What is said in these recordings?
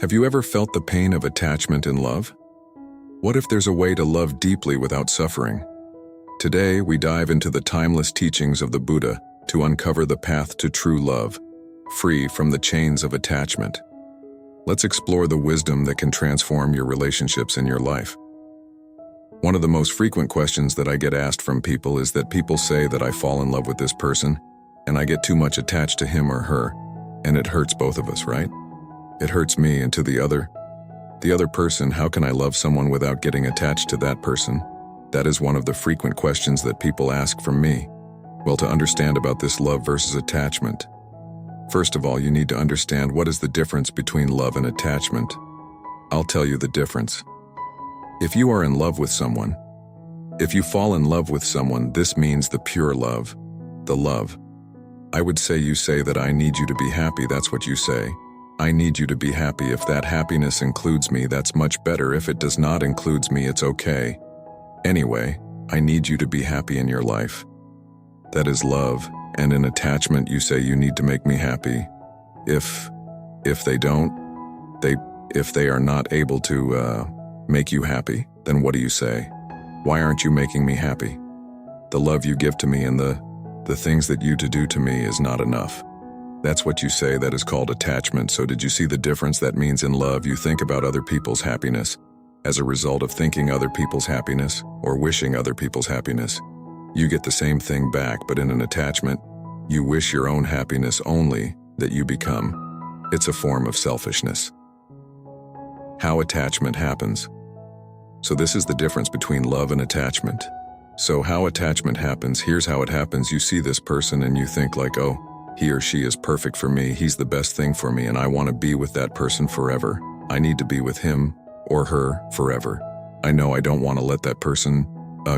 Have you ever felt the pain of attachment in love? What if there's a way to love deeply without suffering? Today, we dive into the timeless teachings of the Buddha to uncover the path to true love, free from the chains of attachment. Let's explore the wisdom that can transform your relationships in your life. One of the most frequent questions that I get asked from people is that people say that I fall in love with this person, and I get too much attached to him or her, and it hurts both of us, right? It hurts me, and to the other person, how can I love someone without getting attached to that person? That is one of the frequent questions that people ask from me. Well, to understand about this love versus attachment, first of all, you need to understand what is the difference between love and attachment. I'll tell you the difference. If you are in love with someone, if you fall in love with someone, this means the pure love, the love. I would say you say that I need you to be happy, that's what you say. I need you to be happy. If that happiness includes me, that's much better. If it does not include me, it's okay. Anyway, I need you to be happy in your life. That is love. And in attachment, you say you need to make me happy. If they don't, if they are not able to make you happy, then what do you say? Why aren't you making me happy? The love you give to me and the things that you do to me is not enough. That's what you say. That is called attachment. So did you see the difference? That means in love, you think about other people's happiness. As a result of thinking other people's happiness or wishing other people's happiness, you get the same thing back. But in an attachment, you wish your own happiness only, that you become. It's a form of selfishness. How attachment happens. So this is the difference between love and attachment. So how attachment happens, here's how it happens. You see this person and you think like, oh, he or she is perfect for me, he's the best thing for me, and I want to be with that person forever. I need to be with him or her forever. I know I don't want to let that person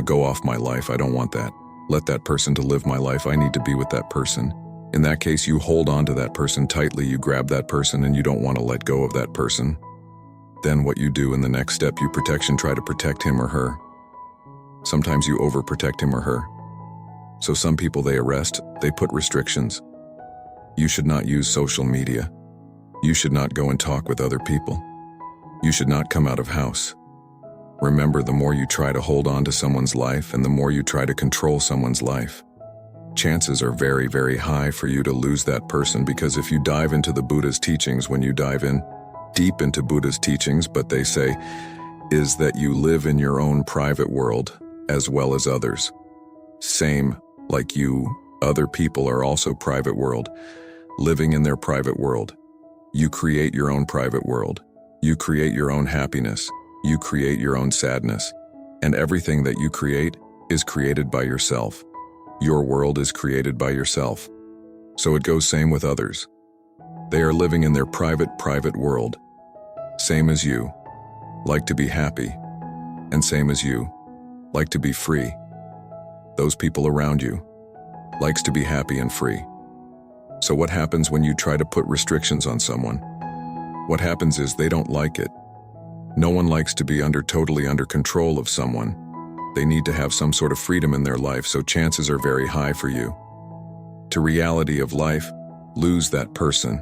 go off my life. I don't want that. Let that person to live my life. I need to be with that person. In that case, you hold on to that person tightly, you grab that person and you don't want to let go of that person. Then what you do in the next step, you try to protect him or her. Sometimes you overprotect him or her. So some people they put restrictions. You should not use social media. You should not go and talk with other people. You should not come out of house. Remember, the more you try to hold on to someone's life and the more you try to control someone's life, chances are very, very high for you to lose that person, because if you dive into the Buddha's teachings, when you dive in deep into Buddha's teachings, but they say is that you live in your own private world as well as others. Same like you, other people are also private world. Living in their private world. You create your own private world. You create your own happiness. You create your own sadness. And everything that you create is created by yourself. Your world is created by yourself. So it goes same with others. They are living in their private world. Same as you. Like to be happy. And same as you. Like to be free. Those people around you likes to be happy and free. So what happens when you try to put restrictions on someone? What happens is they don't like it. No one likes to be totally under control of someone. They need to have some sort of freedom in their life, so chances are very high for you to reality of life, lose that person.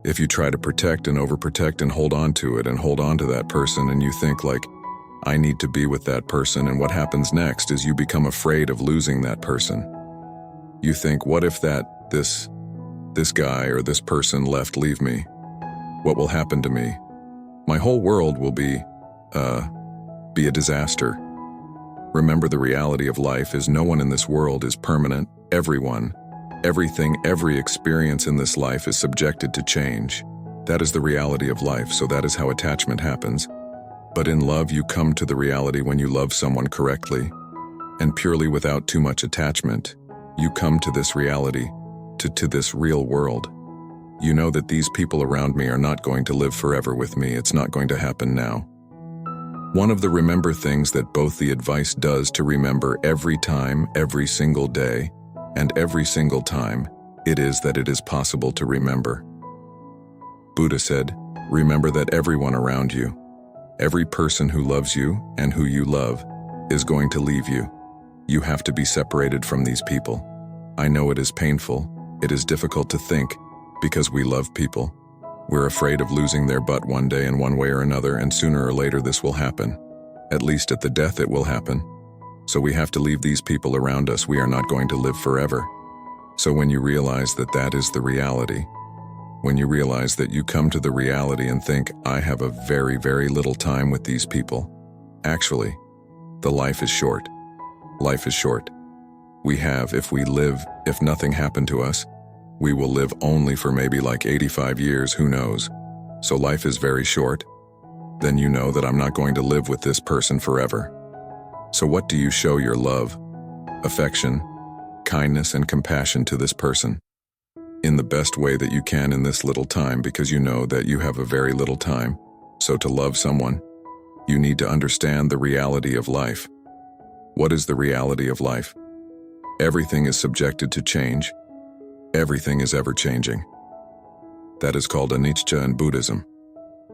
If you try to protect and overprotect and hold on to it and hold on to that person, and you think like, I need to be with that person, and what happens next is you become afraid of losing that person. You think, what if this guy or this person leave me? What will happen to me? My whole world will be a disaster. Remember, the reality of life is no one in this world is permanent. Everyone, everything, every experience in this life is subjected to change. That is the reality of life, so that is how attachment happens. But in love, you come to the reality when you love someone correctly and purely without too much attachment. You come to this reality, to this real world. You know that these people around me are not going to live forever with me. It's not going to happen now. One of the remember things that both the advice does to remember every time, every single day, and every single time, it is that it is possible to remember. Buddha said, remember that everyone around you, every person who loves you and who you love, is going to leave you. You have to be separated from these people. I know it is painful, it is difficult to think, because we love people. We're afraid of losing their butt one day in one way or another, and sooner or later this will happen. At least at the death it will happen. So we have to leave these people around us. We are not going to live forever. So when you realize that that is the reality, when you realize that you come to the reality and think, I have a very, very little time with these people. Actually, the life is short. Life is short. We have, if we live, if nothing happened to us, we will live only for maybe like 85 years, who knows. So life is very short. Then you know that I'm not going to live with this person forever. So what do you show your love, affection, kindness, and compassion to this person? In the best way that you can in this little time, because you know that you have a very little time. So to love someone, you need to understand the reality of life. What is the reality of life? Everything is subjected to change. Everything is ever-changing. That is called anicca in Buddhism.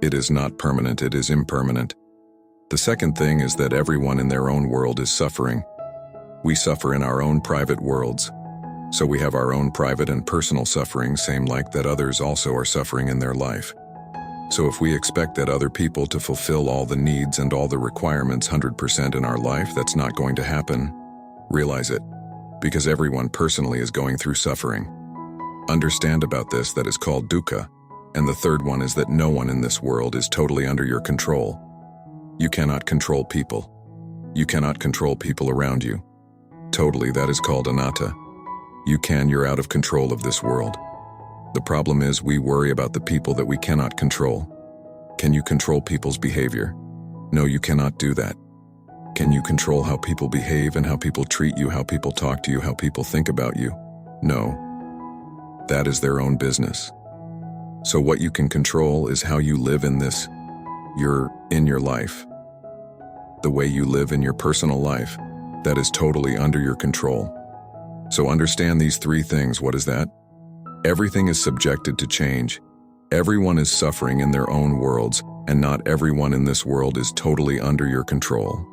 It is not permanent, it is impermanent. The second thing is that everyone in their own world is suffering. We suffer in our own private worlds. So we have our own private and personal suffering, same like that others also are suffering in their life. So if we expect that other people to fulfill all the needs and all the requirements 100% in our life, that's not going to happen. Realize it, because everyone personally is going through suffering. Understand about this, that is called dukkha. And the third one is that no one in this world is totally under your control. You cannot control people. You cannot control people around you. Totally, that is called anatta. You're out of control of this world. The problem is we worry about the people that we cannot control. Can you control people's behavior? No, you cannot do that. Can you control how people behave and how people treat you, how people talk to you, how people think about you? No. That is their own business. So what you can control is how you live in this, in your life. The way you live in your personal life, that is totally under your control. So understand these three things. What is that? Everything is subjected to change. Everyone is suffering in their own worlds, and not everyone in this world is totally under your control.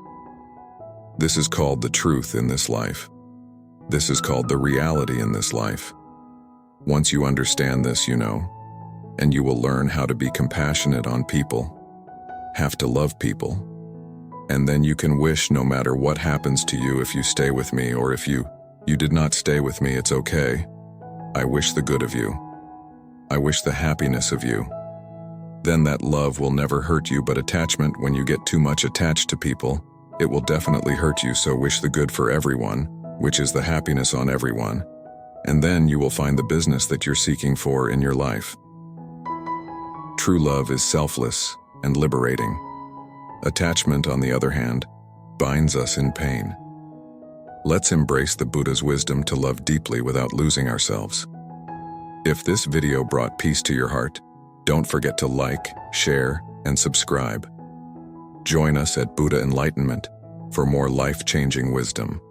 This is called the truth in this life. This is called the reality in this life. Once you understand this, you know, and you will learn how to be compassionate on people, have to love people, and then you can wish no matter what happens to you, if you stay with me or if you did not stay with me, it's okay. I wish the good of you. I wish the happiness of you. Then that love will never hurt you, but attachment, when you get too much attached to people, it will definitely hurt you. So wish the good for everyone, which is the happiness on everyone. And then you will find the business that you're seeking for in your life. True love is selfless and liberating. Attachment, on the other hand, binds us in pain. Let's embrace the Buddha's wisdom to love deeply without losing ourselves. If this video brought peace to your heart, don't forget to like, share, and subscribe. Join us at Buddha Enlightenment for more life-changing wisdom.